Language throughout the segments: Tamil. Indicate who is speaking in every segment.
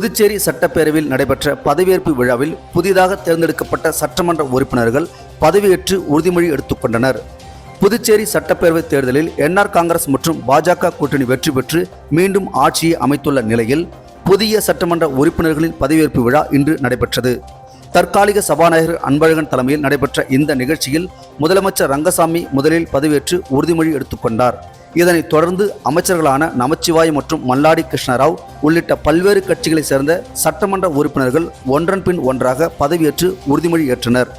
Speaker 1: புதுச்சேரி சட்டப்பேரவையில் நடைபெற்ற பதவியேற்பு விழாவில் புதிதாக தேர்ந்தெடுக்கப்பட்ட சட்டமன்ற உறுப்பினர்கள் பதவியேற்று உறுதிமொழி எடுத்துக்கொண்டனர். புதுச்சேரி சட்டப்பேரவை தேர்தலில் என்ஆர் காங்கிரஸ் மற்றும் பாஜக கூட்டணி வெற்றி பெற்று மீண்டும் ஆட்சியை அமைத்துள்ள நிலையில் புதிய சட்டமன்ற உறுப்பினர்களின் பதவியேற்பு விழா இன்று நடைபெற்றது. தற்காலிக சபாநாயகர் அன்பழகன் தலைமையில் நடைபெற்ற இந்த நிகழ்ச்சியில் முதலமைச்சர் ரங்கசாமி முதலில் பதவியேற்று உறுதிமொழி எடுத்துக்கொண்டார். இதனைத் தொடர்ந்து அமைச்சர்களான நமச்சிவாய் மற்றும் மல்லாடி கிருஷ்ணராவ் உள்ளிட்ட பல்வேறு கட்சிகளைச் சேர்ந்த சட்டமன்ற உறுப்பினர்கள் ஒன்றன் பின் ஒன்றாக பதவியேற்று உறுதிமொழி ஏற்றனர்.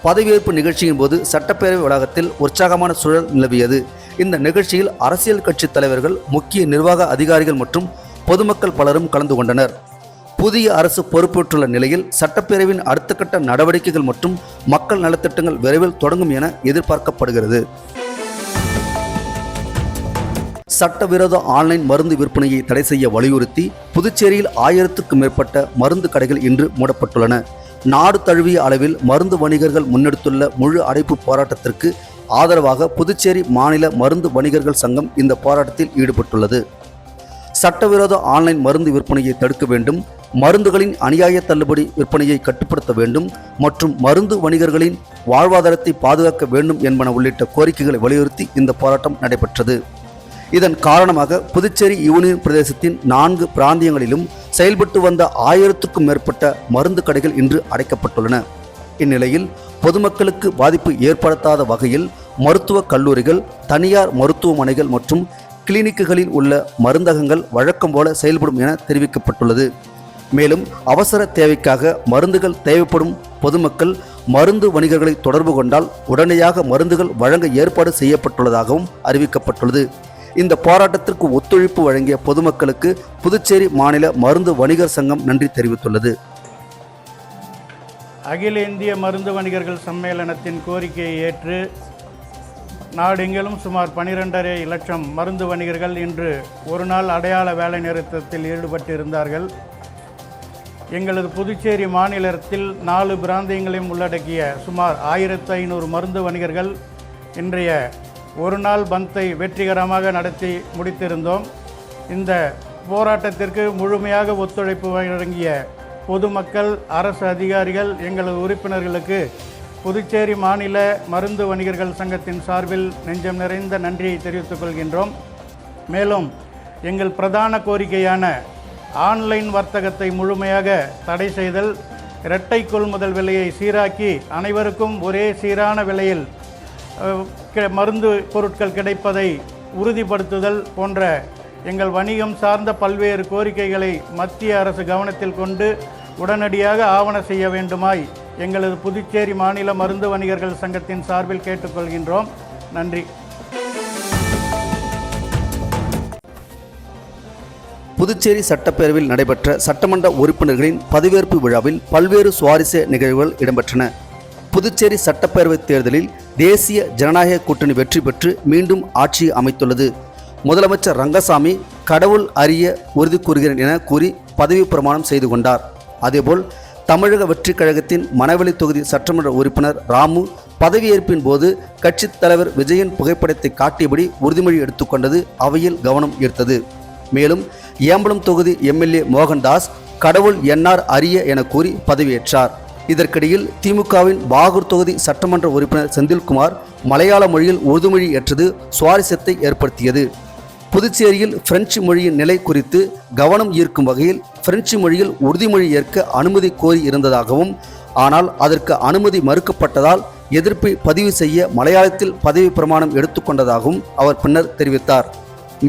Speaker 1: பதவியேற்பு நிகழ்ச்சியின் போது சட்டப்பேரவை வளாகத்தில் உற்சாகமான சூழல் நிலவியது. இந்த நிகழ்ச்சியில் அரசியல் கட்சி தலைவர்கள், முக்கிய நிர்வாக அதிகாரிகள் மற்றும் பொதுமக்கள் பலரும் கலந்து கொண்டனர். புதிய அரசு பொறுப்பேற்றுள்ள நிலையில் சட்டப்பேரவையின் அடுத்த கட்ட நடவடிக்கைகள் மற்றும் மக்கள் நலத்திட்டங்கள் விரைவில் தொடங்கும் என எதிர்பார்க்கப்படுகிறது. சட்டவிரோத ஆன்லைன் மருந்து விற்பனையை தடை செய்ய வலியுறுத்தி புதுச்சேரியில் 1000க்கும் மேற்பட்ட மருந்து கடைகள் இன்று மூடப்பட்டுள்ளன. நாடு தழுவிய அளவில் மருந்து வணிகர்கள் முன்னெடுத்துள்ள முழு அடைப்பு போராட்டத்திற்கு ஆதரவாக புதுச்சேரி மாநில மருந்து வணிகர்கள் சங்கம் இந்த போராட்டத்தில் ஈடுபட்டுள்ளது. சட்டவிரோத ஆன்லைன் மருந்து விற்பனையை தடுக்க வேண்டும், மருந்துகளின் அநியாய தள்ளுபடி விற்பனையை கட்டுப்படுத்த வேண்டும் மற்றும் மருந்து வணிகர்களின் வாழ்வாதாரத்தை பாதுகாக்க வேண்டும் என்பன உள்ளிட்ட கோரிக்கைகளை வலியுறுத்தி இந்த போராட்டம் நடைபெற்றது. இதன் காரணமாக புதுச்சேரி யூனியன் பிரதேசத்தின் 4 பிராந்தியங்களிலும் செயல்பட்டு வந்த 1000க்கும் மேற்பட்ட மருந்து கடைகள் இன்று அடைக்கப்பட்டுள்ளன. இந்நிலையில் பொதுமக்களுக்கு பாதிப்பு ஏற்படுத்தாத வகையில் மருத்துவக் கல்லூரிகள், தனியார் மருத்துவமனைகள் மற்றும் கிளினிக்குகளில் உள்ள மருந்தகங்கள் வழக்கம் போல செயல்படும் என தெரிவிக்கப்பட்டுள்ளது. மேலும் அவசர தேவைக்காக மருந்துகள் தேவைப்படும் பொதுமக்கள் மருந்து வணிகர்களை தொடர்பு கொண்டால் உடனடியாக மருந்துகள் வழங்க ஏற்பாடு செய்யப்பட்டுள்ளதாகவும் அறிவிக்கப்பட்டுள்ளது. இந்த போராட்டத்திற்கு ஒத்துழைப்பு வழங்கிய பொதுமக்களுக்கு புதுச்சேரி மாநில மருந்து வணிகர் சங்கம் நன்றி தெரிவித்துள்ளது.
Speaker 2: அகில இந்திய மருந்து வணிகர்கள் சம்மேளனத்தின் கோரிக்கையை ஏற்று நாடெங்கிலும் சுமார் 12.5 லட்சம் மருந்து வணிகர்கள் இன்று ஒரு நாள் அடையாள வேலை நிறுத்தத்தில் ஈடுபட்டிருந்தார்கள். எங்களது புதுச்சேரி மாநிலத்தில் 4 பிராந்தியங்களையும் உள்ளடக்கிய சுமார் 1500 மருந்து வணிகர்கள் இன்றைய ஒரு நாள் பந்தை வெற்றிகரமாக நடத்தி முடித்திருந்தோம். இந்த போராட்டத்திற்கு முழுமையாக ஒத்துழைப்பு வழங்கிய பொதுமக்கள், அரசு அதிகாரிகள், எங்களது உறுப்பினர்களுக்கு புதுச்சேரி மாநில மருந்து வணிகர்கள் சங்கத்தின் சார்பில் நெஞ்சம் நிறைந்த நன்றியை தெரிவித்துக் கொள்கின்றோம். மேலும் எங்கள் பிரதான கோரிக்கையான ஆன்லைன் வர்த்தகத்தை முழுமையாக தடை செய்தல், இரட்டை கொள்முதல் விலையை சீராக்கி அனைவருக்கும் ஒரே சீரான விலையில் மருந்து பொருட்கள் கிடைப்பதை உறுதிப்படுத்துதல் போன்ற எங்கள் வணிகம் சார்ந்த பல்வேறு கோரிக்கைகளை மத்திய அரசு கவனத்தில் கொண்டு உடனடியாக ஆவண செய்ய வேண்டுமாய் எங்களது புதுச்சேரி மாநில மருந்து வணிகர்கள் சங்கத்தின் சார்பில் கேட்டுக்கொள்கின்றோம். நன்றி.
Speaker 1: புதுச்சேரி சட்டப்பேரவையில் நடைபெற்ற சட்டமன்ற உறுப்பினர்களின் பதவியேற்பு விழாவில் பல்வேறு சுவாரஸ்ய நிகழ்வுகள் இடம்பெற்றன. புதுச்சேரி சட்டப்பேரவை தேர்தலில் தேசிய ஜனநாயக கூட்டணி வெற்றி பெற்று மீண்டும் ஆட்சியை அமைத்துள்ளது. முதலமைச்சர் ரங்கசாமி கடவுள் அறிய உறுதி கூறுகிறேன் என கூறி பதவி பிரமாணம் செய்து கொண்டார். அதேபோல் தமிழக வெற்றி கழகத்தின் மணவெளி தொகுதி சட்டமன்ற உறுப்பினர் ராமு பதவியேற்பின் போது கட்சித் தலைவர் விஜயன் புகைப்படத்தை காட்டியபடி உறுதிமொழி எடுத்துக்கொண்டது அவையில் கவனம் ஈர்த்தது. மேலும் ஏம்பலம் தொகுதி எம்எல்ஏ மோகன்தாஸ் கடவுள் என்ஆர் அறிய என கூறி பதவியேற்றார். இதற்கிடையில் திமுகவின் பாகூர் தொகுதி சட்டமன்ற உறுப்பினர் செந்தில்குமார் மலையாள மொழியில் உறுதிமொழி ஏற்றது சுவாரஸ்யத்தை ஏற்படுத்தியது. புதுச்சேரியில் பிரெஞ்சு மொழியின் நிலை குறித்து கவனம் ஈர்க்கும் வகையில் பிரெஞ்சு மொழியில் உறுதிமொழி ஏற்க அனுமதி கோரி இருந்ததாகவும், ஆனால் அதற்கு அனுமதி மறுக்கப்பட்டதால் எதிர்ப்பை பதிவு செய்ய மலையாளத்தில் பதவி பிரமாணம் எடுத்துக்கொண்டதாகவும் அவர் பின்னர் தெரிவித்தார்.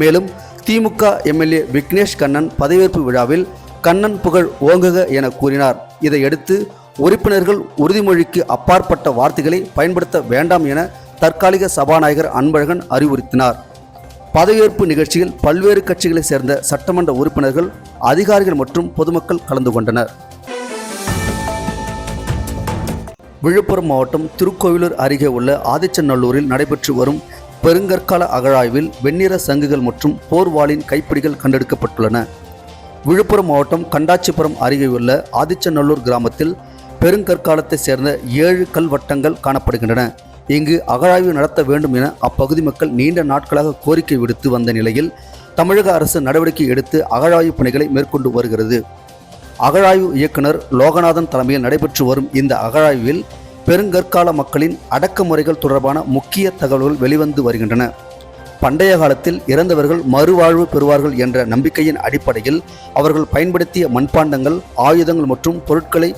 Speaker 1: மேலும் திமுக எம்எல்ஏ விக்னேஷ் கண்ணன் பதவியேற்பு விழாவில் கண்ணன் புகழ் ஓங்குக என கூறினார். இதையடுத்து உறுப்பினர்கள் உறுதிமொழிக்கு அப்பாற்பட்ட வார்த்தைகளை பயன்படுத்த வேண்டாம் என தற்காலிக சபாநாயகர் அன்பழகன் அறிவுறுத்தினார். பதவியேற்பு நிகழ்ச்சியில் பல்வேறு கட்சிகளைச் சேர்ந்த சட்டமன்ற உறுப்பினர்கள், அதிகாரிகள் மற்றும் பொதுமக்கள் கலந்து கொண்டனர். விழுப்புரம் மாவட்டம் திருக்கோவிலூர் அருகே உள்ள ஆதிச்சநல்லூரில் நடைபெற்று வரும் பெருங்கற்கால அகழாய்வில் வெண்ணிற சங்குகள் மற்றும் போர்வாளின் கைப்பிடிகள் கண்டெடுக்கப்பட்டுள்ளன. விழுப்புரம் மாவட்டம் கண்டாச்சிபுரம் அருகே உள்ள ஆதிச்சநல்லூர் கிராமத்தில் பெருங்கற்காலத்தை சேர்ந்த 7 கல்வட்டங்கள் காணப்படுகின்றன. இங்கு அகழாய்வு நடத்த வேண்டும் என அப்பகுதி மக்கள் நீண்ட நாட்களாக கோரிக்கை விடுத்து வந்த நிலையில் தமிழக அரசு நடவடிக்கை எடுத்து அகழாய்வு பணிகளை மேற்கொண்டு வருகிறது. அகழாய்வு இயக்குனர் லோகநாதன் தலைமையில் நடைபெற்று வரும் இந்த அகழாய்வில் பெருங்கற்கால மக்களின் அடக்குமுறைகள் தொடர்பான முக்கிய தகவல்கள் வெளிவந்து வருகின்றன. பண்டைய காலத்தில் இறந்தவர்கள் மறுவாழ்வு பெறுவார்கள் என்ற நம்பிக்கையின் அடிப்படையில் அவர்கள் பயன்படுத்திய மண்பாண்டங்கள், ஆயுதங்கள் மற்றும் பொருட்களை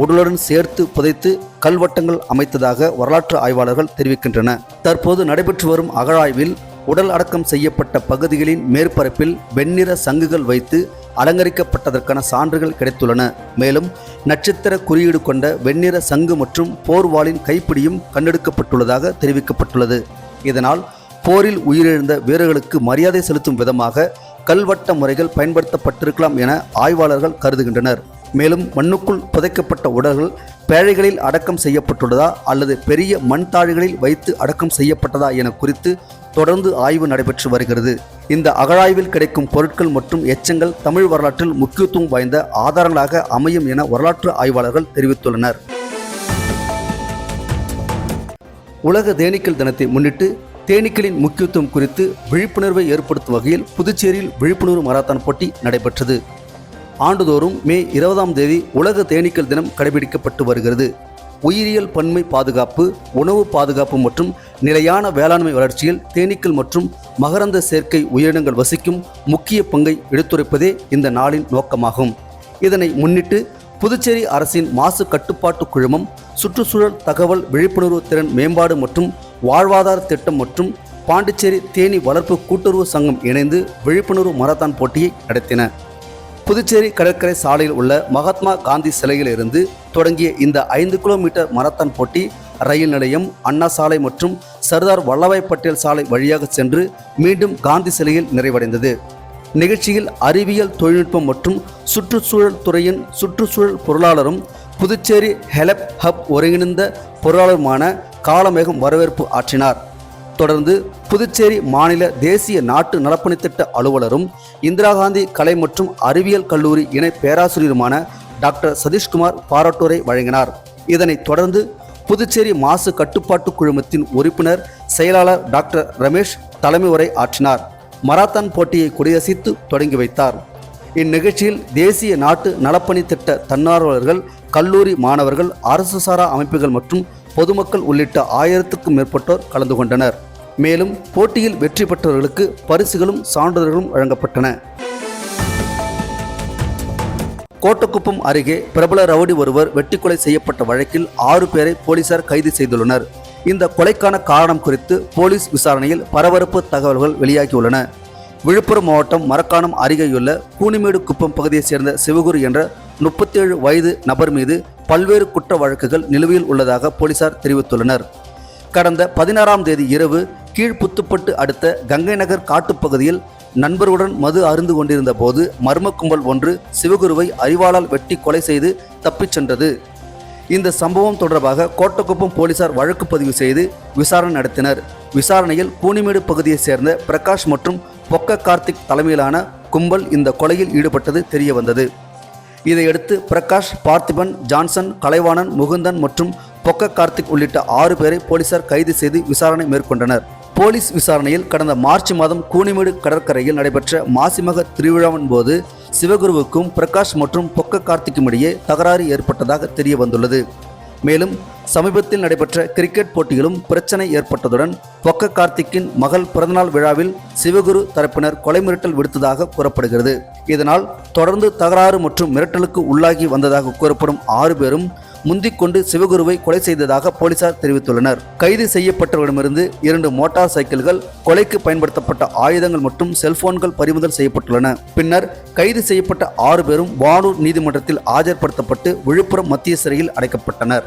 Speaker 1: உடலுடன் சேர்த்து புதைத்து கல்வட்டங்கள் அமைத்ததாக வரலாற்று ஆய்வாளர்கள் தெரிவிக்கின்றன. தற்போது நடைபெற்று வரும் அகழாய்வில் உடல் அடக்கம் செய்யப்பட்ட பகுதிகளின் மேற்பரப்பில் வெண்ணிற சங்குகள் வைத்து அலங்கரிக்கப்பட்டதற்கான சான்றுகள் கிடைத்துள்ளன. மேலும் நட்சத்திர குறியீடு கொண்ட வெண்ணிற சங்கு மற்றும் போர்வாளின் கைப்பிடியும் கண்டெடுக்கப்பட்டுள்ளதாக தெரிவிக்கப்பட்டுள்ளது. இதனால் போரில் உயிரிழந்த வீரர்களுக்கு மரியாதை செலுத்தும் விதமாக கல்வட்ட முறைகள் பயன்படுத்தப்பட்டிருக்கலாம் என ஆய்வாளர்கள் கருதுகின்றனர். மேலும் மண்ணுக்குள் புதைக்கப்பட்ட உடல்கள் பேழைகளில் அடக்கம் செய்யப்பட்டுள்ளதா அல்லது பெரிய மண் தாழிகளில் வைத்து அடக்கம் செய்யப்பட்டதா என குறித்து தொடர்ந்து ஆய்வு நடைபெற்று வருகிறது. இந்த அகழாய்வில் கிடைக்கும் பொருட்கள் மற்றும் எச்சங்கள் தமிழ் வரலாற்றில் முக்கியத்துவம் வாய்ந்த ஆதாரங்களாக அமையும் என வரலாற்று ஆய்வாளர்கள் தெரிவித்துள்ளனர். உலக தேனீக்கள் தினத்தை முன்னிட்டு தேனீக்களின் முக்கியத்துவம் குறித்து விழிப்புணர்வை ஏற்படுத்தும் வகையில் புதுச்சேரியில் விழிப்புணர்வு மராத்தான் போட்டி நடைபெற்றது. ஆண்டுதோறும் மே 20ஆம் தேதி உலக தேனீக்கள் தினம் கடைபிடிக்கப்பட்டு வருகிறது. உயிரியல் பன்மை பாதுகாப்பு, உணவு பாதுகாப்பு மற்றும் நிலையான வேளாண்மை வளர்ச்சியில் தேனீக்கள் மற்றும் மகரந்த சேர்க்கை உயிரினங்கள் வசிக்கும் முக்கிய பங்கை எடுத்துரைப்பதே இந்த நாளின் நோக்கமாகும். இதனை முன்னிட்டு புதுச்சேரி அரசின் மாசு கட்டுப்பாட்டு குழுமம், சுற்றுச்சூழல் தகவல் விழிப்புணர்வு திறன் மேம்பாடு மற்றும் வாழ்வாதார திட்டம் மற்றும் பாண்டிச்சேரி தேனீ வளர்ப்பு கூட்டுறவு சங்கம் இணைந்து விழிப்புணர்வு மராத்தான் போட்டியை நடத்தின. புதுச்சேரி கடற்கரை சாலையில் உள்ள மகாத்மா காந்தி சிலையில் இருந்து தொடங்கிய இந்த 5 கிலோமீட்டர் மராத்தான் போட்டி ரயில் நிலையம், அண்ணா சாலை மற்றும் சர்தார் வல்லபாய் பட்டேல் சாலை வழியாக சென்று மீண்டும் காந்தி சிலையில் நிறைவடைந்தது. நிகழ்ச்சியில் அறிவியல் தொழில்நுட்பம் மற்றும் சுற்றுச்சூழல் துறையின் சுற்றுச்சூழல் பொருளாளரும் புதுச்சேரி ஹெலப் ஹப் ஒருங்கிணைந்த பொருளாளருமான காலமேகம் வரவேற்பு ஆற்றினார். தொடர்ந்து புதுச்சேரி மாநில தேசிய நாட்டு நலப்பணித்திட்ட அலுவலரும் இந்திரா காந்தி கலை மற்றும் அறிவியல் கல்லூரி இணை பேராசிரியருமான டாக்டர் சதீஷ்குமார் பாராட்டுரை வழங்கினார். இதனைத் தொடர்ந்து புதுச்சேரி மாசு கட்டுப்பாட்டு குழுமத்தின் உறுப்பினர் செயலாளர் டாக்டர் ரமேஷ் தலைமை உரை ஆற்றினார். மராத்தான் போட்டியை கொடியசைத்து தொடங்கி வைத்தார். இந்நிகழ்ச்சியில் தேசிய நாட்டு நலப்பணி திட்ட தன்னார்வலர்கள், கல்லூரி மாணவர்கள், அரசு சாரா அமைப்புகள் மற்றும் பொதுமக்கள் உள்ளிட்ட 1000க்கும் மேற்பட்டோர் கலந்து கொண்டனர். மேலும் போட்டியில் வெற்றி பெற்றவர்களுக்கு பரிசுகளும் சான்றிதழ்களும் வழங்கப்பட்டன. கோட்டக்குப்பம் அருகே பிரபல ரவுடி ஒருவர் வெட்டிக்கொலை செய்யப்பட்ட வழக்கில் 6 பேரை போலீசார் கைது செய்துள்ளனர். இந்த கொலைக்கான காரணம் குறித்து போலீஸ் விசாரணையில் பரபரப்பு தகவல்கள் வெளியாகியுள்ளன. விழுப்புரம் மாவட்டம் மரக்காணம் அருகேயுள்ள கூனிமேடு குப்பம் பகுதியைச் சேர்ந்த சிவகுரு என்ற 37 வயது நபர் மீது பல்வேறு குற்ற வழக்குகள் நிலுவையில் உள்ளதாக போலீசார் தெரிவித்துள்ளனர். கடந்த 16ஆம் தேதி இரவு கீழ்புத்துப்பட்டு அடுத்த கங்கை நகர் காட்டுப்பகுதியில் நண்பருடன் மது அருந்து கொண்டிருந்த போது மர்ம கும்பல் ஒன்று சிவகுருவை அரிவாளால் வெட்டி கொலை செய்து தப்பிச் சென்றது. இந்த சம்பவம் தொடர்பாக கோட்டக்குப்பம் போலீசார் வழக்கு பதிவு செய்து விசாரணை நடத்தினர். விசாரணையில் கூனிமேடு பகுதியைச் சேர்ந்த பிரகாஷ் மற்றும் பொக்க கார்த்திக் தலைமையிலான கும்பல் இந்த கொலையில் ஈடுபட்டது தெரிய வந்தது. இதையடுத்து பிரகாஷ், பார்த்திபன், ஜான்சன், கலைவாணன், முகுந்தன் மற்றும் பொக்க கார்த்திக் உள்ளிட்ட 6 பேரை போலீசார் கைது செய்து விசாரணை மேற்கொண்டனர். போலீஸ் விசாரணையில் கடந்த மார்ச் மாதம் கூனிமேடு கடற்கரையில் நடைபெற்ற மாசிமக திருவிழாவின் போது சிவகுருவுக்கும் பிரகாஷ் மற்றும் பொக்க கார்த்திக்கும் இடையே தகராறு ஏற்பட்டதாக தெரிய வந்துள்ளது. மேலும் சமீபத்தில் நடைபெற்ற கிரிக்கெட் போட்டியிலும் பிரச்சனை ஏற்பட்டதுடன் பொக்க கார்த்திக்கின் மகள் பிறந்தநாள் விழாவில் சிவகுரு தரப்பினர் கொலை மிரட்டல் விடுத்ததாக கூறப்படுகிறது. இதனால் தொடர்ந்து தகராறு மற்றும் மிரட்டலுக்கு உள்ளாகி வந்ததாக கூறப்படும் 6 பேரும் முந்திக்கொண்டு சிவகுருவை கொலை செய்ததாக போலீசார் தெரிவித்துள்ளனர். கைது செய்யப்பட்டவரிடமிருந்து 2 மோட்டார் சைக்கிள்கள், கொலைக்கு பயன்படுத்தப்பட்ட ஆயுதங்கள் மற்றும் செல்போன்கள் பறிமுதல் செய்யப்பட்டுள்ளன. பின்னர் கைது செய்யப்பட்ட 6 பேரும் வானூர் நீதிமன்றத்தில் ஆஜர்படுத்தப்பட்டு விழுப்புரம் மத்திய சிறையில் அடைக்கப்பட்டனர்.